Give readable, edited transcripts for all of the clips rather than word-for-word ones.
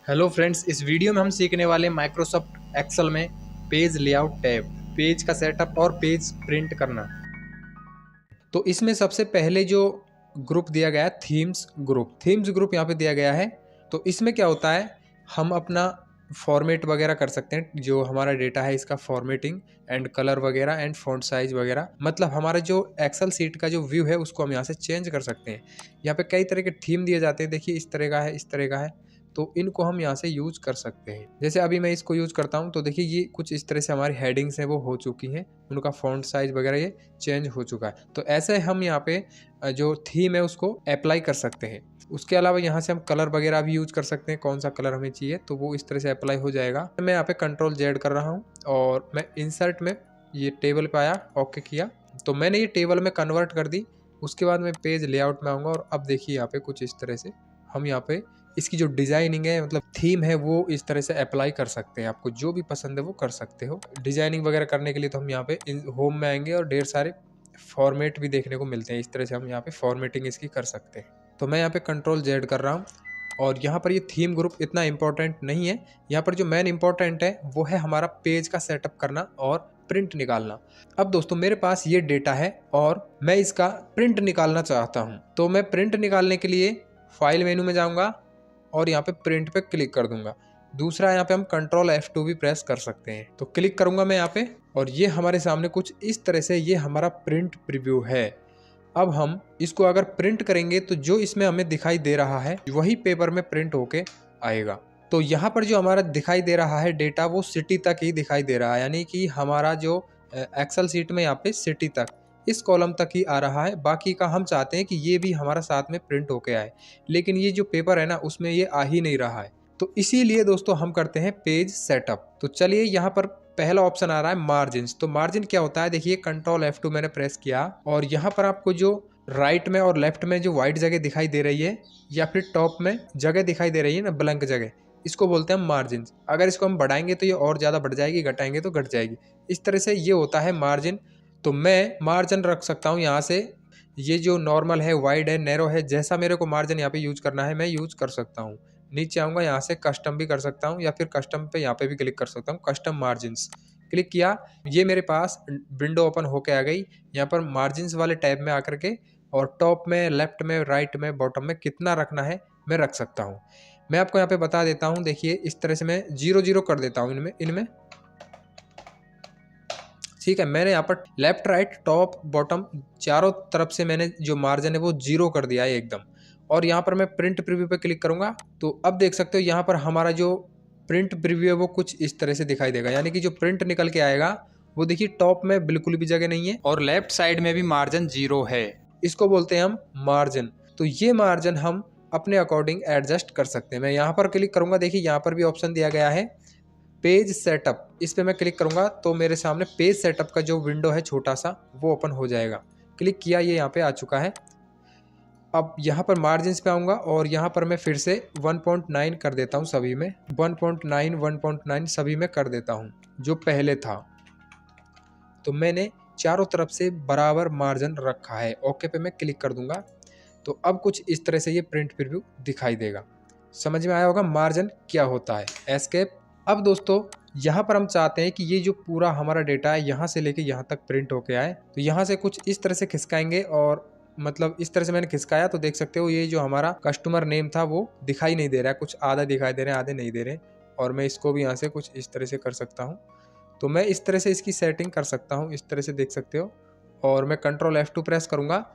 Hello friends, इस video में हम सीखने वाले माइक्रोसॉफ्ट एक्सेल में पेज लेआउट टैब, पेज का सेटअप और पेज प्रिंट करना। तो इसमें सबसे पहले जो ग्रुप दिया गया है थीम्स ग्रुप यहाँ पे दिया गया है। तो इसमें क्या होता है, हम अपना फॉर्मेट वगैरह कर सकते हैं। जो हमारा डेटा है इसका फॉर्मेटिंग एंड कलर वगैरह एंड फॉन्ट साइज वगैरह, मतलब हमारा जो एक्सेल सीट का जो व्यू है उसको हम यहाँ से चेंज कर सकते हैं। यहाँ पे कई तरह के थीम दिए जाते हैं, देखिए इस तरह का है, इस तरह का है। तो इनको हम यहाँ से यूज कर सकते हैं। जैसे अभी मैं इसको यूज करता हूँ तो देखिए ये कुछ इस तरह से हमारी हेडिंग्स हैं वो हो चुकी हैं, उनका फॉन्ट साइज वगैरह ये चेंज हो चुका है। तो ऐसे हम यहाँ पे जो थीम है उसको अप्लाई कर सकते हैं। उसके अलावा यहाँ से हम कलर वगैरह भी यूज कर सकते हैं, कौन सा कलर हमें चाहिए तो वो इस तरह से अप्लाई हो जाएगा। मैं यहाँ पे कंट्रोल जेड कर रहा हूँ और मैं इंसर्ट में ये टेबल पे आया, ओके किया तो मैंने ये टेबल में कन्वर्ट कर दी। उसके बाद मैं पेज लेआउट में आऊँगा और अब देखिए यहाँ पे कुछ इस तरह से हम यहाँ पे इसकी जो डिजाइनिंग है, मतलब थीम है, वो इस तरह से अप्लाई कर सकते हैं। आपको जो भी पसंद है वो कर सकते हो। डिजाइनिंग वगैरह करने के लिए तो हम यहाँ पे होम में आएंगे और ढेर सारे फॉर्मेट भी देखने को मिलते हैं। इस तरह से हम यहाँ पे फॉर्मेटिंग इसकी कर सकते हैं। तो मैं यहाँ पे कंट्रोल जेड कर रहा हूँ और यहाँ पर ये थीम ग्रुप इतना इंपॉर्टेंट नहीं है। यहाँ पर जो मेन इंपॉर्टेंट है वो है हमारा पेज का सेटअप करना और प्रिंट निकालना। अब दोस्तों मेरे पास ये डेटा है और मैं इसका प्रिंट निकालना चाहता हूँ। तो मैं प्रिंट निकालने के लिए फाइल मेनू में जाऊँगा और यहाँ पे प्रिंट पे क्लिक कर दूंगा। दूसरा यहाँ पे हम कंट्रोल F2 भी प्रेस कर सकते हैं। तो क्लिक करूंगा मैं यहाँ पे और ये हमारे सामने कुछ इस तरह से ये हमारा प्रिंट प्रीव्यू है। अब हम इसको अगर प्रिंट करेंगे तो जो इसमें हमें दिखाई दे रहा है वही पेपर में प्रिंट होके आएगा। तो यहाँ पर जो हमारा दिखाई दे रहा है डेटा वो सिटी तक ही दिखाई दे रहा है, यानी कि हमारा जो एक्सेल सीट में यहाँ पे सिटी तक इस कॉलम तक ही आ रहा है। बाकी का हम चाहते हैं कि ये भी हमारा साथ में प्रिंट होके आए, लेकिन ये जो पेपर है ना उसमें ये आ ही नहीं रहा है। तो इसीलिए दोस्तों हम करते हैं पेज सेटअप। तो चलिए यहाँ पर पहला ऑप्शन आ रहा है मार्जिन्स। तो मार्जिन क्या होता है, देखिए कंट्रोल F2 मैंने प्रेस किया और यहाँ पर आपको जो राइट में और लेफ्ट में जो व्हाइट जगह दिखाई दे रही है या फिर टॉप में जगह दिखाई दे रही है ना, ब्लैंक जगह, इसको बोलते हैं मार्जिन। अगर इसको हम बढ़ाएंगे तो ये और ज़्यादा बढ़ जाएगी, घटाएंगे तो घट जाएगी। इस तरह से ये होता है मार्जिन। तो मैं मार्जिन रख सकता हूँ यहाँ से, ये जो नॉर्मल है, वाइड है, नैरो है, जैसा मेरे को मार्जिन यहाँ पे यूज करना है मैं यूज कर सकता हूँ। नीचे आऊँगा, यहाँ से कस्टम भी कर सकता हूँ या फिर कस्टम पे यहाँ पे भी क्लिक कर सकता हूँ, कस्टम मार्जिन्स क्लिक किया। ये मेरे पास विंडो ओपन होके आ गई। यहाँ पर मार्जिन्स वाले टैब में आकर के और टॉप में, लेफ्ट में, राइट में, बॉटम में कितना रखना है मैं रख सकता हूँ। मैं आपको यहाँ पे बता देता हूँ, देखिए इस तरह से मैं 0 0 कर देता हूँ इनमें ठीक है। मैंने यहाँ पर लेफ्ट, राइट, टॉप, बॉटम चारों तरफ से मैंने जो मार्जिन है वो 0 कर दिया है एकदम। और यहाँ पर मैं प्रिंट प्रीव्यू पे क्लिक करूंगा तो अब देख सकते हो यहाँ पर हमारा जो प्रिंट प्रीव्यू है वो कुछ इस तरह से दिखाई देगा, यानी कि जो प्रिंट निकल के आएगा वो देखिए टॉप में बिल्कुल भी जगह नहीं है और लेफ्ट साइड में भी मार्जिन 0 है। इसको बोलते हैं हम मार्जिन। तो ये मार्जिन हम अपने अकॉर्डिंग एडजस्ट कर सकते हैं। मैं यहाँ पर क्लिक करूंगा, देखिए यहाँ पर भी ऑप्शन दिया गया है पेज सेटअप। इस पे मैं क्लिक करूंगा तो मेरे सामने पेज सेटअप का जो विंडो है छोटा सा वो ओपन हो जाएगा। क्लिक किया, ये यहाँ पे आ चुका है। अब यहाँ पर मार्जिन्स पे आऊँगा और यहाँ पर मैं फिर से 1.9 कर देता हूँ, सभी में 1.9 1.9 सभी में कर देता हूँ जो पहले था। तो मैंने चारों तरफ से बराबर मार्जिन रखा है। ओके पे मैं क्लिक कर दूंगा तो अब कुछ इस तरह से ये प्रिंट प्रीव्यू दिखाई देगा। समझ में आया होगा मार्जिन क्या होता है। एस्केप। अब दोस्तों यहाँ पर हम चाहते हैं कि ये जो पूरा हमारा डेटा है यहाँ से लेके यहाँ तक प्रिंट होके आए। तो यहाँ से कुछ इस तरह से खिसकाएंगे और मतलब इस तरह से मैंने खिसकाया तो देख सकते हो ये जो हमारा कस्टमर नेम था वो दिखाई नहीं दे रहा है, कुछ आधा दिखाई दे रहे हैं, आधे नहीं दे रहे। और मैं इसको भी यहाँ से कुछ इस तरह से कर सकता हूँ। तो मैं इस तरह से इसकी सेटिंग कर सकता हूँ, इस तरह से देख सकते हो। और मैं कंट्रोल F2 प्रेस करूँगा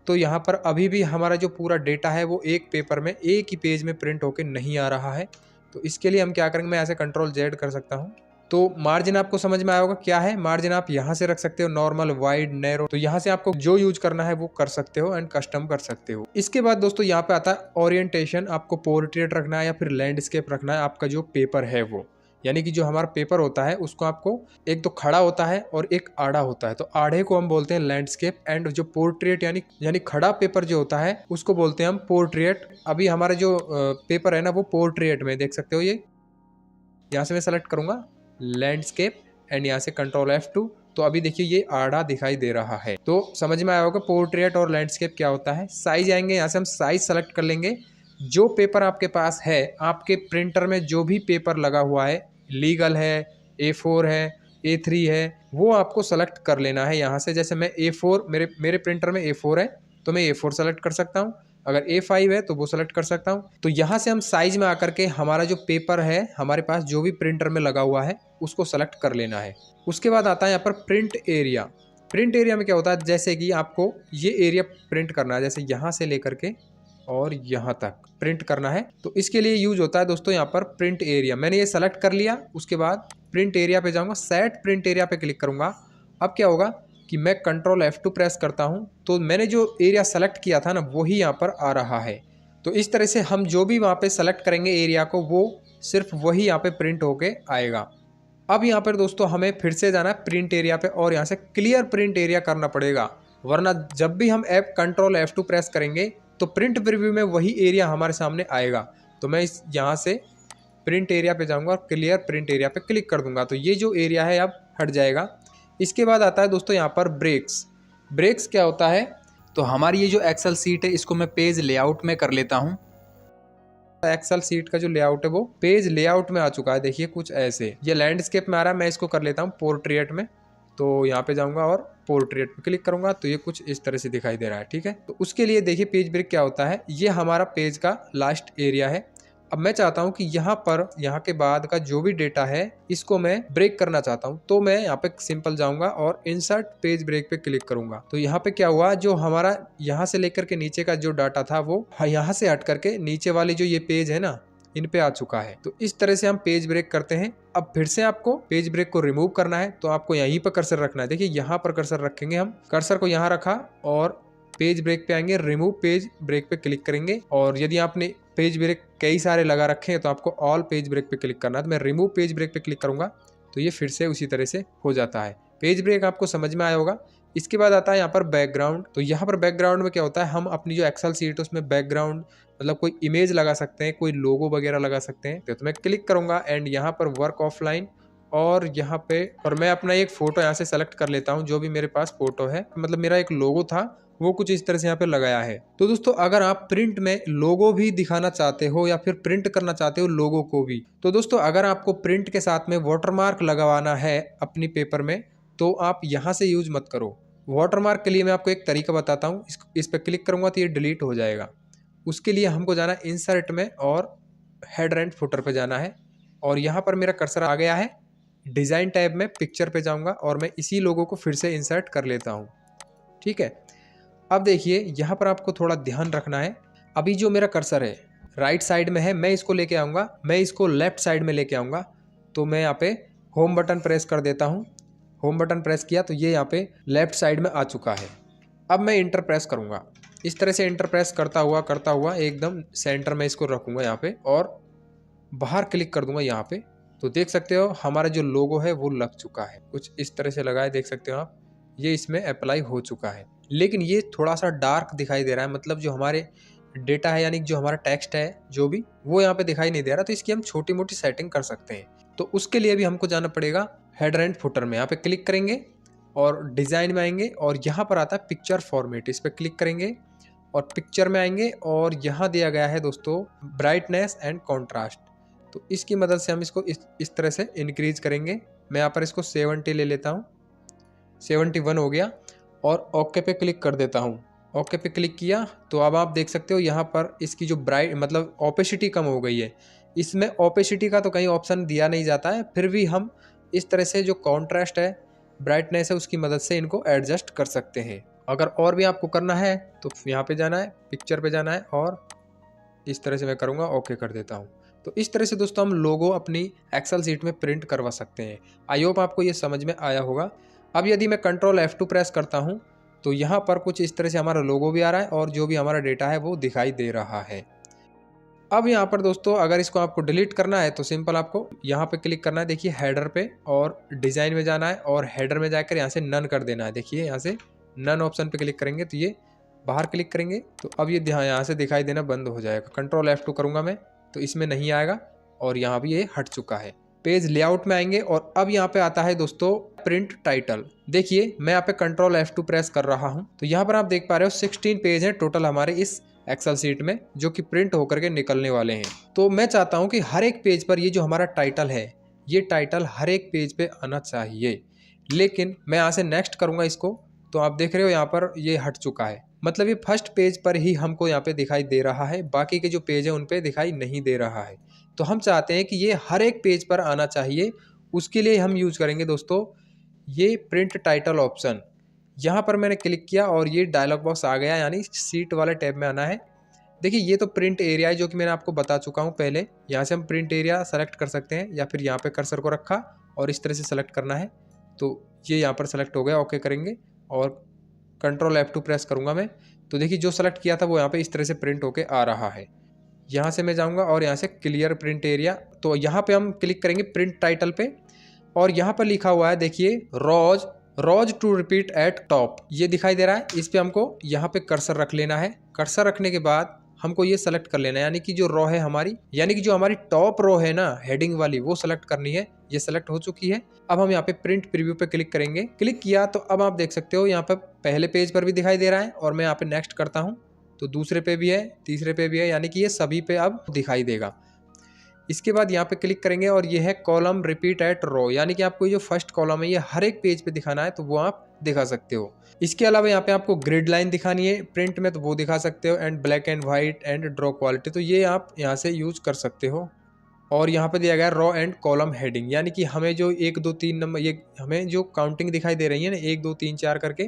तो यहाँ पर अभी भी हमारा जो पूरा डेटा है वो एक पेपर में, एक ही पेज में प्रिंट होके नहीं आ रहा है। तो इसके लिए हम क्या करेंगे, मैं ऐसे कंट्रोल जेड कर सकता हूँ। तो मार्जिन आपको समझ में आया होगा क्या है। मार्जिन आप यहाँ से रख सकते हो, नॉर्मल, वाइड, नैरो। तो यहाँ से आपको जो यूज करना है वो कर सकते हो एंड कस्टम कर सकते हो। इसके बाद दोस्तों यहाँ पे आता है ओरिएंटेशन। आपको पोर्ट्रेट रखना है या फिर लैंडस्केप रखना है, आपका जो पेपर है वो, यानी कि जो हमारा पेपर होता है उसको आपको एक तो खड़ा होता है और एक आड़ा होता है। तो आड़े को हम बोलते हैं लैंडस्केप एंड जो पोर्ट्रेट यानी खड़ा पेपर जो होता है उसको बोलते हैं हम पोर्ट्रेट। अभी हमारा जो पेपर है ना वो पोर्ट्रेट में देख सकते हो। ये यहाँ से मैं सेलेक्ट करूंगा लैंडस्केप एंड यहाँ से कंट्रोल F2। तो अभी देखिए ये आड़ा दिखाई दे रहा है। तो समझ में आया होगा पोर्ट्रेट और लैंडस्केप क्या होता है। साइज आएंगे, यहाँ से हम साइज सेलेक्ट कर लेंगे जो पेपर आपके पास है, आपके प्रिंटर में जो भी पेपर लगा हुआ है, लीगल है, A4 है, A3 है, वो आपको सेलेक्ट कर लेना है यहाँ से। जैसे मैं A4, मेरे प्रिंटर में A4 है तो मैं A4 सेलेक्ट कर सकता हूँ, अगर A5 है तो वो सेलेक्ट कर सकता हूँ। तो यहाँ से हम साइज में आकर के हमारा जो पेपर है हमारे पास जो भी प्रिंटर में लगा हुआ है उसको सेलेक्ट कर लेना है। उसके बाद आता है यहाँ पर प्रिंट एरिया। प्रिंट एरिया में क्या होता है, जैसे कि आपको ये एरिया प्रिंट करना है, जैसे यहाँ से लेकर के और यहाँ तक प्रिंट करना है, तो इसके लिए यूज होता है दोस्तों यहाँ पर प्रिंट एरिया। मैंने ये सेलेक्ट कर लिया, उसके बाद प्रिंट एरिया पे जाऊँगा, सेट प्रिंट एरिया पे क्लिक करूँगा। अब क्या होगा कि मैं कंट्रोल F2 प्रेस करता हूँ तो मैंने जो एरिया सेलेक्ट किया था ना वही यहाँ पर आ रहा है। तो इस तरह से हम जो भी वहाँ पे सेलेक्ट करेंगे एरिया को, वो सिर्फ वही यहाँ पे प्रिंट होके आएगा। अब यहाँ पर दोस्तों हमें फिर से जाना है प्रिंट एरिया पे और यहाँ से क्लियर प्रिंट एरिया करना पड़ेगा, वरना जब भी हम कंट्रोल F2 प्रेस करेंगे तो प्रिंट प्रीव्यू में वही एरिया हमारे सामने आएगा। तो मैं इस यहाँ से प्रिंट एरिया पे जाऊँगा और क्लियर प्रिंट एरिया पे क्लिक कर दूंगा, तो ये जो एरिया है अब हट जाएगा। इसके बाद आता है दोस्तों यहाँ पर ब्रेक्स। ब्रेक्स क्या होता है, तो हमारी ये जो एक्सेल सीट है इसको मैं पेज लेआउट में कर लेता हूँ। एक्सेल सीट का जो लेआउट है वो पेज लेआउट में आ चुका है, देखिए कुछ ऐसे। ये लैंडस्केप में आ रहा है, मैं इसको कर लेता हूँ पोर्ट्रेट में। तो यहाँ पे जाऊँगा और पोर्ट्रेट पे क्लिक करूँगा तो ये कुछ इस तरह से दिखाई दे रहा है, ठीक है। तो उसके लिए देखिए पेज ब्रेक क्या होता है, ये हमारा पेज का लास्ट एरिया है। अब मैं चाहता हूं कि यहाँ के बाद का जो भी डेटा है इसको मैं ब्रेक करना चाहता हूं, तो मैं यहाँ पे सिंपल जाऊंगा और इंसर्ट पेज ब्रेक पे क्लिक करूंगा। तो यहाँ पे क्या हुआ, जो हमारा यहाँ से लेकर के नीचे का जो डाटा था वो यहाँ से हट करके नीचे वाली जो ये पेज है ना इन पे आ चुका है। तो इस तरह से हम पेज ब्रेक करते हैं। अब फिर से आपको पेज ब्रेक को रिमूव करना है तो आपको यहीं पर कर्सर रखना है। देखिए यहाँ पर कर्सर रखेंगे, हम कर्सर को यहाँ रखा और पेज ब्रेक पे आएंगे, रिमूव पेज ब्रेक पे क्लिक करेंगे। और यदि आपने पेज ब्रेक कई सारे लगा रखे हैं तो आपको ऑल पेज ब्रेक पे क्लिक करना है। तो मैं रिमूव पेज ब्रेक पे क्लिक करूंगा तो ये फिर से उसी तरह से हो जाता है। पेज ब्रेक आपको समझ में आया होगा। इसके बाद आता है यहाँ पर बैकग्राउंड। तो यहाँ पर बैकग्राउंड में क्या होता है, हम अपनी जो एक्सेल सीट है उसमें बैकग्राउंड मतलब कोई इमेज लगा सकते हैं, कोई लोगो वगैरह लगा सकते हैं। तो मैं क्लिक करूंगा एंड यहाँ पर वर्क ऑफलाइन और यहाँ पे और मैं अपना एक फोटो यहाँ से सेलेक्ट कर लेता हूँ, जो भी मेरे पास फोटो है, मतलब मेरा एक लोगो था वो कुछ इस तरह से यहाँ पे लगाया है। तो दोस्तों अगर आप प्रिंट में लोगो भी दिखाना चाहते हो या फिर प्रिंट करना चाहते हो लोगो को भी, तो दोस्तों अगर आपको प्रिंट के साथ में वाटरमार्क लगवाना है अपनी पेपर में तो आप यहाँ से यूज मत करो। वाटरमार्क के लिए मैं आपको एक तरीका बताता हूँ। इस पर क्लिक करूंगा तो ये डिलीट हो जाएगा। उसके लिए हमको जाना है इंसर्ट में और हेडर एंड फुटर पे जाना है और यहाँ पर मेरा कर्सर आ गया है। डिजाइन टैब में पिक्चर पे जाऊंगा और मैं इसी लोगो को फिर से इंसर्ट कर लेता हूँ, ठीक है। अब देखिए यहाँ पर आपको थोड़ा ध्यान रखना है। अभी जो मेरा कर्सर है राइट साइड में है, मैं इसको लेके आऊँगा, मैं इसको लेफ्ट साइड में लेके आऊँगा। तो मैं यहाँ पे होम बटन प्रेस कर देता हूँ। होम बटन प्रेस किया तो ये यहाँ पे लेफ्ट साइड में आ चुका है। अब मैं इंटर प्रेस करूँगा। इस तरह से इंटर प्रेस करता हुआ एकदम सेंटर में इसको रखूँगा यहाँ पे और बाहर क्लिक कर दूंगा यहाँ पे। तो देख सकते हो हमारा जो लोगो है वो लग चुका है, कुछ इस तरह से लगा है, देख सकते हो आप। ये इसमें अप्लाई हो चुका है, लेकिन ये थोड़ा सा डार्क दिखाई दे रहा है, मतलब जो हमारे डेटा है यानी जो हमारा टेक्स्ट है जो भी वो यहाँ पे दिखाई नहीं दे रहा। तो इसकी हम छोटी मोटी सेटिंग कर सकते हैं। तो उसके लिए भी हमको जाना पड़ेगा हेडर एंड फुटर में। यहाँ पे क्लिक करेंगे और डिजाइन में आएंगे और यहाँ पर आता है पिक्चर फॉर्मेट, इस पर क्लिक करेंगे और पिक्चर में आएंगे और यहाँ दिया गया है दोस्तों ब्राइटनेस एंड कॉन्ट्रास्ट। तो इसकी मदद से हम इसको इस तरह से इंक्रीज करेंगे। मैं यहाँ पर इसको 70 ले लेता हूँ, 71 हो गया और ओके पे क्लिक कर देता हूँ। ओके पे क्लिक किया तो अब आप देख सकते हो यहाँ पर इसकी जो ब्राइट मतलब ओपेसिटी कम हो गई है। इसमें ओपेसिटी का तो कहीं ऑप्शन दिया नहीं जाता है, फिर भी हम इस तरह से जो कॉन्ट्रास्ट है ब्राइटनेस है उसकी मदद से इनको एडजस्ट कर सकते हैं। अगर और भी आपको करना है तो यहाँ पे जाना है, पिक्चर पे जाना है और इस तरह से मैं करूँगा, ओके कर देता हूँ। तो इस तरह से दोस्तों हम लोगो अपनी एक्सेल सीट में प्रिंट करवा सकते हैं। आई होप आपको ये समझ में आया होगा। अब यदि मैं कंट्रोल F2 प्रेस करता हूँ तो यहाँ पर कुछ इस तरह से हमारा लोगो भी आ रहा है और जो भी हमारा डेटा है वो दिखाई दे रहा है। अब यहाँ पर दोस्तों अगर इसको आपको डिलीट करना है तो सिंपल आपको यहाँ पे क्लिक करना है, देखिए हेडर पे और डिजाइन में जाना है और हेडर में जाकर यहाँ से नन कर देना है। देखिए यहाँ से नन ऑप्शन पे क्लिक करेंगे तो ये बाहर क्लिक करेंगे तो अब ये यहाँ से दिखाई देना बंद हो जाएगा। कंट्रोल F2 करूँगा मैं तो इसमें नहीं आएगा और यहाँ भी ये हट चुका है। पेज लेआउट में आएंगे और अब यहाँ पे आता है दोस्तों प्रिंट टाइटल। देखिए मैं यहाँ पे कंट्रोल F2 प्रेस कर रहा हूँ तो यहाँ पर आप देख पा रहे हो 16 पेज है टोटल हमारे इस एक्सेल सीट में, जो कि प्रिंट होकर के निकलने वाले हैं। तो मैं चाहता हूं कि हर एक पेज पर ये जो हमारा टाइटल है, ये टाइटल हर एक पेज पे आना चाहिए। लेकिन मैं यहाँ से नेक्स्ट करूँगा इसको, तो आप देख रहे हो यहाँ पर ये हट चुका है, मतलब ये फर्स्ट पेज पर ही हमको यहाँ पे दिखाई दे रहा है, बाकी के जो पेज है उन पे दिखाई नहीं दे रहा है। तो हम चाहते हैं कि ये हर एक पेज पर आना चाहिए। उसके लिए हम यूज करेंगे दोस्तों ये प्रिंट टाइटल ऑप्शन। यहाँ पर मैंने क्लिक किया और ये डायलॉग बॉक्स आ गया, यानी सीट वाले टैब में आना है। देखिए ये तो प्रिंट एरिया है जो कि मैंने आपको बता चुका हूँ पहले। यहाँ से हम प्रिंट एरिया सेलेक्ट कर सकते हैं, या फिर यहाँ पे कर्सर को रखा और इस तरह से सेलेक्ट करना है, तो ये यहाँ पर सेलेक्ट हो गया। ओके करेंगे और कंट्रोल F2 प्रेस करूँगा मैं, तो देखिए जो सेलेक्ट किया था वो यहाँ पे इस तरह से प्रिंट होके आ रहा है। यहाँ से मैं जाऊँगा और यहाँ से क्लियर प्रिंट एरिया, तो यहाँ पे हम क्लिक करेंगे प्रिंट टाइटल पे, और यहाँ पर लिखा हुआ है देखिए रोज टू रिपीट एट टॉप, ये दिखाई दे रहा है। इस पे हमको यहाँ पे कर्सर रख लेना है। कर्सर रखने के बाद हमको ये सेलेक्ट कर लेना है, यानी कि जो रो है हमारी, यानी कि जो हमारी टॉप रो है ना हेडिंग वाली, वो सेलेक्ट करनी है। ये सेलेक्ट हो चुकी है। अब हम यहाँ पे प्रिंट प्रीव्यू पे क्लिक करेंगे। क्लिक किया तो अब आप देख सकते हो यहाँ पे पहले पेज पर भी दिखाई दे रहा है, और मैं यहाँ पे नेक्स्ट करता हूँ तो दूसरे पे भी है, तीसरे पे भी है, यानी कि ये सभी पे अब दिखाई देगा। इसके बाद यहाँ पे क्लिक करेंगे और ये है कॉलम रिपीट एट रो, यानी कि आपको जो फर्स्ट कॉलम है ये हर एक पेज पे दिखाना है, तो वो आप दिखा सकते हो। इसके अलावा यहाँ पे आपको ग्रिड लाइन दिखानी है प्रिंट में, तो वो दिखा सकते हो, and black and white and draw quality, तो ये आप यहाँ से यूज कर सकते हो। और यहाँ पे दिया गया है रो एंड कॉलम हेडिंग, यानी कि हमें जो 1 2 3 नंबर, ये हमें जो काउंटिंग दिखाई दे रही है ना 1 2 3 4 करके,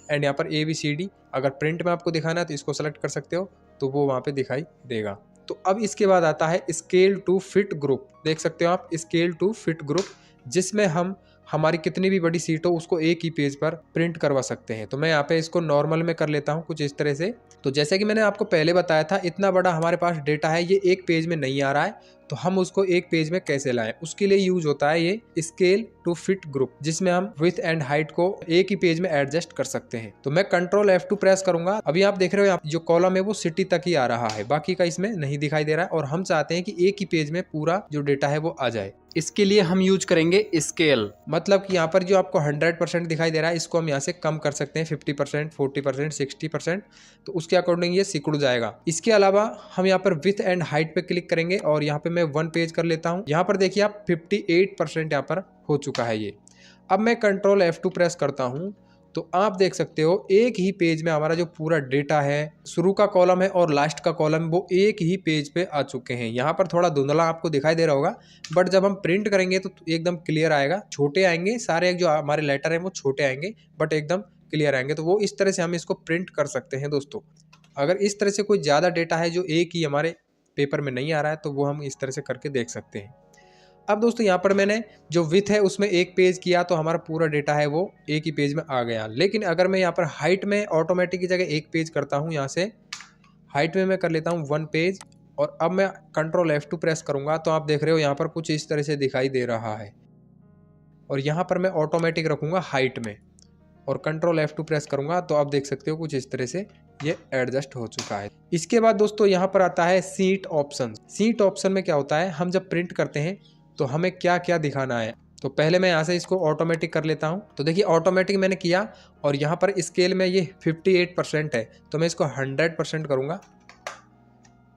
एंड यहाँ पर ABCD, अगर प्रिंट में आपको दिखाना है तो इसको सेलेक्ट कर सकते हो, तो वो वहाँ पे दिखाई देगा। तो अब इसके बाद आता है स्केल टू फिट ग्रुप, देख सकते हो आप स्केल टू फिट ग्रुप, जिसमें हम हमारी कितनी भी बड़ी सीट हो उसको एक ही पेज पर प्रिंट करवा सकते हैं। तो मैं यहाँ पे इसको नॉर्मल में कर लेता हूँ कुछ इस तरह से। तो जैसे कि मैंने आपको पहले बताया था, इतना बड़ा हमारे पास डेटा है, ये एक पेज में नहीं आ रहा है, तो हम उसको एक पेज में कैसे लाएं, उसके लिए यूज होता है ये स्केल टू फिट ग्रुप, जिसमें हम विड्थ एंड हाइट को एक ही पेज में एडजस्ट कर सकते हैं। तो मैं कंट्रोल F2 प्रेस करूंगा। अभी आप देख रहे हो यहाँ जो कॉलम है वो सिटी तक ही आ रहा है, बाकी का इसमें नहीं दिखाई दे रहा है, और हम चाहते हैं कि एक ही पेज में पूरा जो डेटा है वो आ जाए। इसके लिए हम यूज करेंगे स्केल, मतलब कि यहाँ पर जो आपको 100% दिखाई दे रहा है, इसको हम यहाँ से कम कर सकते हैं 50%, 40%, 60%, तो उसके अकॉर्डिंग ये सिकुड़ जाएगा। इसके अलावा हम यहाँ पर विड्थ एंड हाइट पे क्लिक करेंगे और यहाँ पे मैं 1 पेज कर लेता हूँ। यहाँ पर देखिए आप 58% यहाँ पर हो चुका है ये। अब मैं कंट्रोल F2 प्रेस करता हूँ, तो आप देख सकते हो एक ही पेज में हमारा जो पूरा डेटा है, शुरू का कॉलम है और लास्ट का कॉलम, वो एक ही पेज पे आ चुके हैं। यहाँ पर थोड़ा धुंधला आपको दिखाई दे रहा होगा, बट जब हम प्रिंट करेंगे तो एकदम क्लियर आएगा। छोटे आएंगे सारे, जो हमारे लेटर हैं वो छोटे आएंगे, बट एकदम क्लियर आएंगे। तो वो इस तरह से हम इसको प्रिंट कर सकते हैं दोस्तों। अगर इस तरह से कोई ज़्यादा डेटा है जो एक ही हमारे पेपर में नहीं आ रहा है, तो वो हम इस तरह से करके देख सकते हैं। अब दोस्तों यहाँ पर मैंने जो विथ है उसमें एक पेज किया, तो हमारा पूरा डेटा है वो एक ही पेज में आ गया। लेकिन अगर मैं यहाँ पर हाइट में ऑटोमेटिक की जगह एक पेज करता हूँ, यहाँ से हाइट में मैं कर लेता हूँ 1 पेज, और अब मैं कंट्रोल F2 प्रेस करूँगा, तो आप देख रहे हो यहाँ पर कुछ इस तरह से दिखाई दे रहा है। और यहाँ पर मैं ऑटोमेटिक रखूँगा हाइट में और कंट्रोल F2 प्रेस करूँगा, तो आप देख सकते हो कुछ इस तरह से ये एडजस्ट हो चुका है। इसके बाद दोस्तों यहाँ पर आता है सीट ऑप्शन। सीट ऑप्शन में क्या होता है, हम जब प्रिंट करते हैं तो हमें क्या क्या दिखाना है। तो पहले मैं यहाँ से इसको ऑटोमेटिक कर लेता हूँ। तो देखिए ऑटोमेटिक मैंने किया, और यहाँ पर स्केल में ये 58% है, तो मैं इसको 100% करूँगा।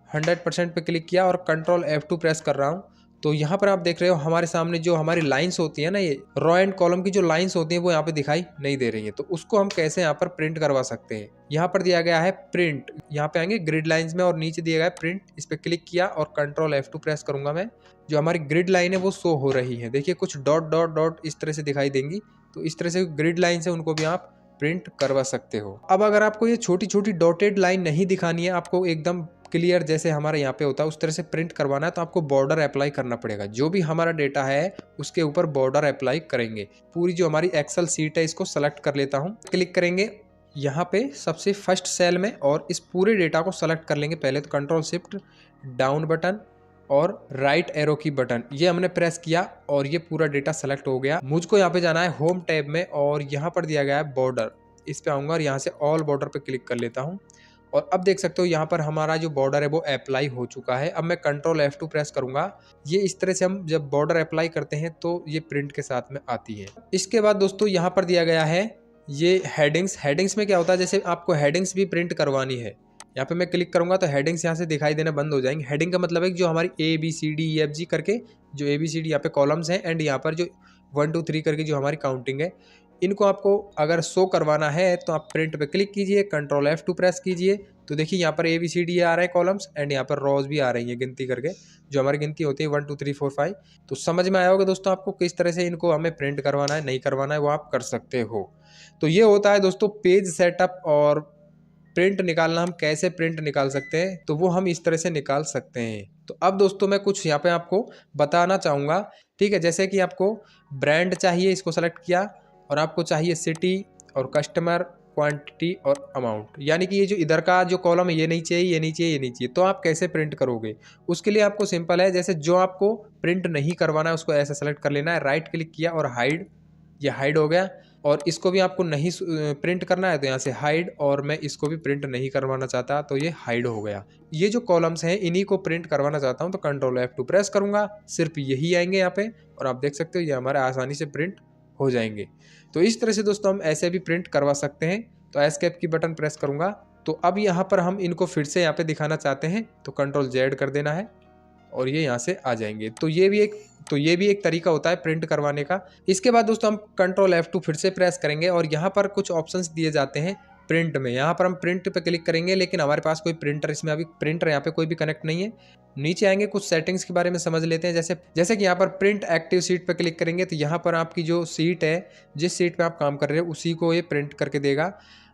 100% पे क्लिक किया और कंट्रोल F2 प्रेस कर रहा हूँ। तो यहाँ पर आप देख रहे हो हमारे सामने जो हमारी लाइंस होती है ना, ये रो एंड कॉलम की जो लाइंस होती हैं वो यहाँ पे दिखाई नहीं दे रही है। तो उसको हम कैसे यहाँ पर प्रिंट करवा सकते हैं। यहाँ पर दिया गया है प्रिंट, यहाँ पे आएंगे ग्रिड लाइंस में और नीचे दिया गया है प्रिंट, इस पे क्लिक किया और कंट्रोल F2 प्रेस करूंगा मैं। जो हमारी ग्रिड लाइन है वो शो हो रही है, देखिए कुछ डॉट डॉट डॉट इस तरह से दिखाई देंगी। तो इस तरह से ग्रिड लाइन से उनको भी आप प्रिंट करवा सकते हो। अब अगर आपको ये छोटी छोटी डॉटेड लाइन नहीं दिखानी है, आपको एकदम क्लियर जैसे हमारे यहाँ पे होता है उस तरह से प्रिंट करवाना है, तो आपको बॉर्डर अप्लाई करना पड़ेगा। जो भी हमारा डेटा है उसके ऊपर बॉर्डर अप्लाई करेंगे। पूरी जो हमारी एक्सेल सीट है इसको सेलेक्ट कर लेता हूँ, क्लिक करेंगे यहाँ पे सबसे फर्स्ट सेल में और इस पूरे डेटा को सेलेक्ट कर लेंगे। पहले तो कंट्रोल शिफ्ट डाउन बटन और राइट एरो की बटन ये हमने प्रेस किया और ये पूरा डेटा सेलेक्ट हो गया। मुझको यहाँ पे जाना है होम टैब में और यहाँ पर दिया गया है बॉर्डर, इस पे आऊँगा और यहाँ से ऑल बॉर्डर पे क्लिक कर लेता हूँ। और अब देख सकते हो यहाँ पर हमारा जो बॉर्डर है वो अप्लाई हो चुका है। अब मैं कंट्रोल F2 प्रेस करूंगा। ये इस तरह से हम जब बॉर्डर अप्लाई करते हैं तो ये प्रिंट के साथ में आती है। इसके बाद दोस्तों यहाँ पर दिया गया है ये हेडिंग्स। हेडिंग्स में क्या होता है, जैसे आपको हेडिंग्स भी प्रिंट करवानी है यहाँ पे मैं क्लिक करूँगा तो हेडिंग्स यहाँ से दिखाई देना बंद हो जाएंगे। हेडिंग का मतलब है कि जो हमारी ABCDEFG करके जो ABCD यहाँ पे कॉलम्स हैं एंड यहाँ पर जो 1 2 3 करके जो हमारी काउंटिंग है, इनको आपको अगर शो करवाना है तो आप प्रिंट पे क्लिक कीजिए, कंट्रोल F2 प्रेस कीजिए, तो देखिए यहाँ पर ABCD आ रहे हैं कॉलम्स एंड यहाँ पर रॉज भी आ रही है गिनती करके, जो हमारी गिनती होती है 1 2 3 4 5। तो समझ में आया होगा दोस्तों आपको किस तरह से इनको हमें प्रिंट करवाना है, नहीं करवाना है, वो आप कर सकते हो। तो ये होता है दोस्तों पेज सेटअप। और प्रिंट निकालना, हम कैसे प्रिंट निकाल सकते हैं, तो वो हम इस तरह से निकाल सकते हैं। तो अब दोस्तों मैं कुछ यहाँ पे आपको बताना चाहूँगा, ठीक है। जैसे कि आपको ब्रांड चाहिए, इसको सेलेक्ट किया, और आपको चाहिए सिटी और कस्टमर, क्वांटिटी और अमाउंट, यानी कि ये जो इधर का जो कॉलम है ये नहीं चाहिए, ये नहीं चाहिए, ये नहीं चाहिए। तो आप कैसे प्रिंट करोगे, उसके लिए आपको सिंपल है, जैसे जो आपको प्रिंट नहीं करवाना है उसको ऐसे सेलेक्ट कर लेना है, राइट क्लिक किया और हाइड, ये हाइड हो गया। और इसको भी आपको नहीं प्रिंट करना है तो यहाँ से हाइड, और मैं इसको भी प्रिंट नहीं करवाना चाहता तो ये हाइड हो गया। ये जो कॉलम्स हैं इन्हीं को प्रिंट करवाना चाहता हूँ तो कंट्रोल F2 प्रेस करूँगा, सिर्फ यही आएंगे यहाँ पे, और आप देख सकते हो ये हमारे आसानी से प्रिंट हो जाएंगे। तो इस तरह से दोस्तों हम ऐसे भी प्रिंट करवा सकते हैं। तो एस्केप की बटन प्रेस करूँगा, तो अब यहाँ पर हम इनको फिर से यहाँ पे दिखाना चाहते हैं तो कंट्रोल Z कर देना है और ये यहाँ से आ जाएंगे। तो ये भी एक तरीका होता है प्रिंट करवाने का। इसके बाद दोस्तों हम कंट्रोल F2 फिर से प्रेस करेंगे और यहाँ पर कुछ ऑप्शंस दिए जाते हैं प्रिंट में। यहाँ पर हम प्रिंट पे क्लिक करेंगे, लेकिन हमारे पास कोई प्रिंटर, इसमें अभी प्रिंटर यहाँ पे कोई भी कनेक्ट नहीं है। नीचे आएंगे, कुछ सेटिंग्स के बारे में समझ लेते हैं। जैसे कि यहाँ पर प्रिंट एक्टिव सीट पे क्लिक करेंगे तो यहाँ पर आपकी जो सीट है, जिस सीट पे आप काम कर रहे हो उसी को ये प्रिंट करके देगा।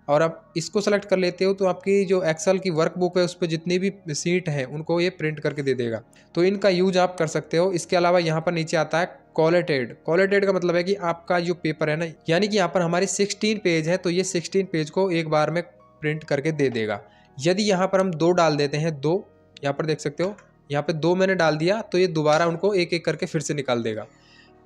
और आप इसको सेलेक्ट कर लेते हो तो आपकी जो एक्सेल की वर्कबुक है उस पर जितनी भी सीट हैं उनको ये प्रिंट करके दे देगा। तो इनका यूज आप कर सकते हो। इसके अलावा यहाँ पर नीचे आता है कोलेटेड। कोलेटेड का मतलब है कि आपका जो पेपर है ना, यानी कि यहाँ पर हमारे 16 पेज है तो ये 16 पेज को एक बार में प्रिंट करके दे देगा। यदि यहाँ पर हम 2 डाल देते हैं, 2 यहाँ पर देख सकते हो, यहाँ पे 2 मैंने डाल दिया तो ये दोबारा उनको एक एक करके फिर से निकाल देगा।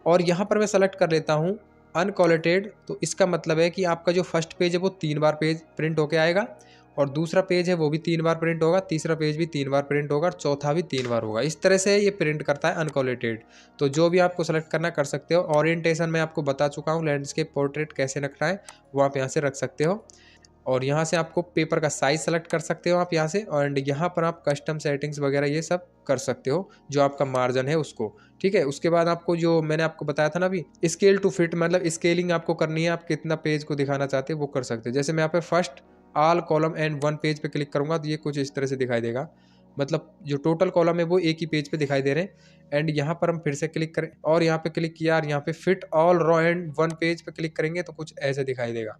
और यहाँ पर मैं सेलेक्ट कर लेता हूँ अनकोलेटेड, तो इसका मतलब है कि आपका जो फर्स्ट पेज है वो 3 बार पेज प्रिंट होके आएगा, और दूसरा पेज है वो भी 3 बार प्रिंट होगा, तीसरा पेज भी 3 बार प्रिंट होगा, और चौथा भी 3 बार होगा। इस तरह से ये प्रिंट करता है अनकोलेटेड। तो जो भी आपको सेलेक्ट करना कर सकते हो। ओरिएंटेशन मैं आपको बता चुका हूँ, लैंडस्केप पोर्ट्रेट कैसे रखना है वो आप यहाँ से रख सकते हो। और यहाँ से आपको पेपर का साइज सेलेक्ट कर सकते हो आप यहाँ से, और यहाँ पर आप कस्टम सेटिंग्स वगैरह ये सब कर सकते हो, जो आपका मार्जिन है उसको, ठीक है। उसके बाद आपको जो मैंने आपको बताया था ना अभी, स्केल टू फिट, मतलब स्केलिंग आपको करनी है, आप कितना पेज को दिखाना चाहते हो वो कर सकते हो। जैसे मैं यहाँ पे first all column and 1 page पे क्लिक करूँगा तो ये कुछ इस तरह से दिखाई देगा, मतलब जो टोटल कॉलम है वो एक ही पेज पे दिखाई दे रहे हैं। एंड यहाँ पर हम फिर से क्लिक करें और यहाँ पे क्लिक किया और यहाँ पे fit all row and 1 page पे क्लिक करेंगे तो कुछ ऐसे दिखाई देगा।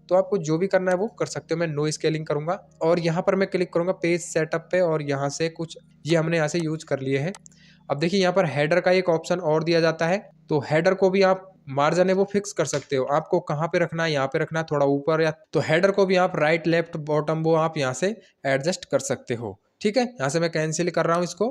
तो आपको जो भी करना है वो कर सकते हो। मैं नो स्केलिंग करूंगा और यहाँ पर मैं क्लिक करूंगा पेज सेटअप पे, और यहाँ से कुछ ये हमने यहाँ से यूज कर लिए हैं। अब देखिए यहाँ पर हेडर का एक ऑप्शन और दिया जाता है, तो हेडर को भी आप मार्जिन है वो फिक्स कर सकते हो, आपको कहाँ पे रखना है, यहाँ पे रखना है, थोड़ा ऊपर, या तो हेडर को भी आप राइट लेफ्ट बॉटम वो आप यहाँ से एडजस्ट कर सकते हो, ठीक है। यहाँ से मैं कैंसिल कर रहा हूँ इसको।